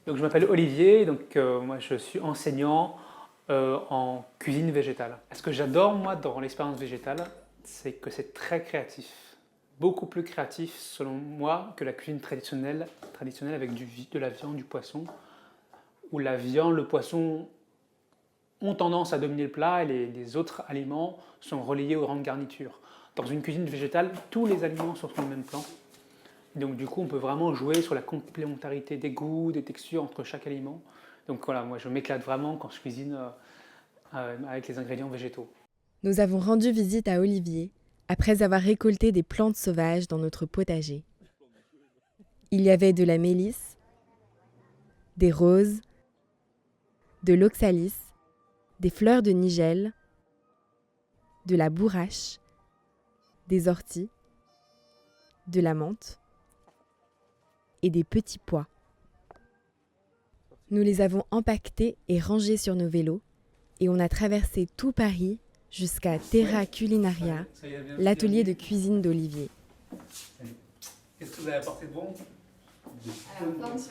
Donc je m'appelle Olivier, donc moi je suis enseignant en cuisine végétale. Ce que j'adore moi dans l'expérience végétale, c'est que c'est très créatif. Beaucoup plus créatif selon moi que la cuisine traditionnelle avec de la viande, du poisson, où la viande, le poisson ont tendance à dominer le plat et les autres aliments sont relayés au rang de garniture. Dans une cuisine végétale, tous les aliments sont sur le même plan. Donc du coup, on peut vraiment jouer sur la complémentarité des goûts, des textures entre chaque aliment. Donc voilà, moi je m'éclate vraiment quand je cuisine avec les ingrédients végétaux. Nous avons rendu visite à Olivier après avoir récolté des plantes sauvages dans notre potager. Il y avait de la mélisse, des roses, de l'oxalis, des fleurs de nigel, de la bourrache, des orties, de la menthe et des petits pois. Nous les avons empaquetés et rangés sur nos vélos et on a traversé tout Paris jusqu'à Terra Culinaria, l'atelier de cuisine d'Olivier. Qu'est-ce que vous avez apporté de bon? Plein de choses.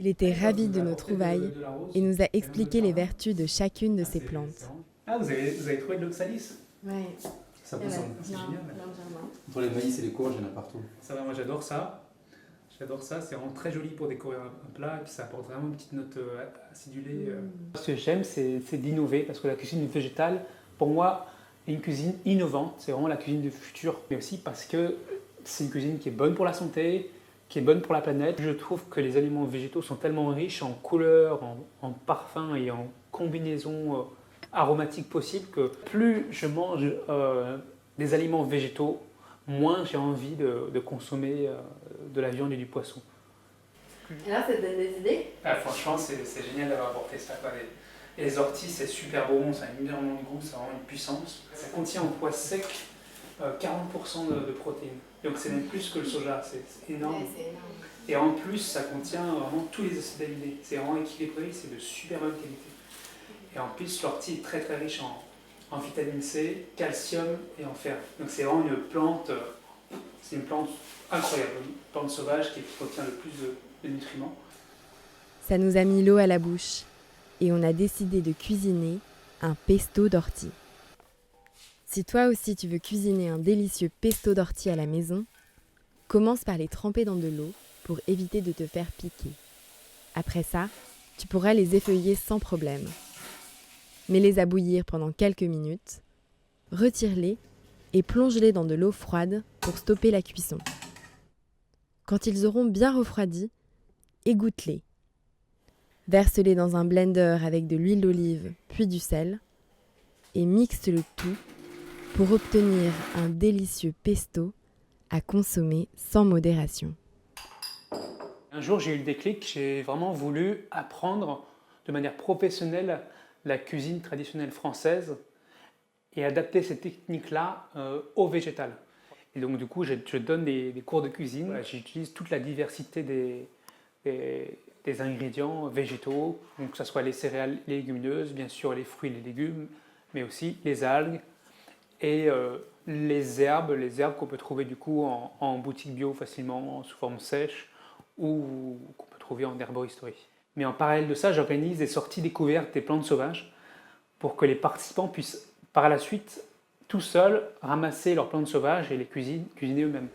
Il était ravi de nos trouvailles et nous a expliqué les vertus de chacune de ces plantes. Ah, vous avez trouvé de l'oxalis? Ouais. Ça Il y en pousse a c'est plein, génial. plein de jardins. Entre les maïs et les courges, il y en a partout. Ça va, moi j'adore ça. J'adore ça, c'est vraiment très joli pour décorer un plat et puis ça apporte vraiment une petite note acidulée. Ce que j'aime, c'est d'innover parce que la cuisine végétale, pour moi, est une cuisine innovante. C'est vraiment la cuisine du futur, mais aussi parce que c'est une cuisine qui est bonne pour la santé, qui est bonne pour la planète. Je trouve que les aliments végétaux sont tellement riches en couleurs, en parfums et en combinaisons aromatiques possibles que plus je mange des aliments végétaux, moins j'ai envie de consommer de la viande et du poisson. Et là, ça te donne des idées? Ah, franchement, c'est génial d'avoir apporté ça, quoi. Les orties, c'est super bon, ça a énormément de goût, ça a vraiment une puissance. Ça contient en poids sec 40% de protéines. Donc c'est même plus que le soja, c'est énorme. Ouais, c'est énorme. Et en plus, ça contient vraiment tous les acides aminés. C'est vraiment équilibré, c'est de super bonne qualité. Et en plus, l'ortie est très très riche en vitamine C, calcium et en fer. Donc c'est vraiment une plante, c'est une plante incroyable, une plante sauvage qui contient le plus de nutriments. Ça nous a mis l'eau à la bouche et on a décidé de cuisiner un pesto d'ortie. Si toi aussi tu veux cuisiner un délicieux pesto d'ortie à la maison, commence par les tremper dans de l'eau pour éviter de te faire piquer. Après ça, tu pourras les effeuiller sans problème. Mets-les à bouillir pendant quelques minutes, retire-les et plonge-les dans de l'eau froide pour stopper la cuisson. Quand ils auront bien refroidi, égoutte-les. Verse-les dans un blender avec de l'huile d'olive puis du sel et mixe le tout pour obtenir un délicieux pesto à consommer sans modération. Un jour, j'ai eu le déclic, j'ai vraiment voulu apprendre de manière professionnelle la cuisine traditionnelle française et adapter ces techniques-là au végétal. Et donc, du coup, je donne des cours de cuisine. Voilà, j'utilise toute la diversité des ingrédients végétaux, donc que ce soit les céréales, les légumineuses, bien sûr les fruits et les légumes, mais aussi les algues et les herbes qu'on peut trouver du coup en boutique bio facilement, sous forme sèche, ou qu'on peut trouver en herboristerie. Mais en parallèle de ça, j'organise des sorties découvertes des plantes sauvages pour que les participants puissent par la suite, tout seuls, ramasser leurs plantes sauvages et les cuisiner eux-mêmes.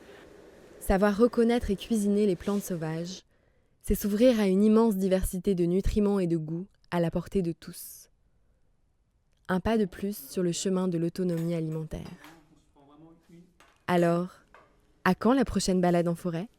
Savoir reconnaître et cuisiner les plantes sauvages, c'est s'ouvrir à une immense diversité de nutriments et de goûts à la portée de tous. Un pas de plus sur le chemin de l'autonomie alimentaire. Alors, à quand la prochaine balade en forêt ?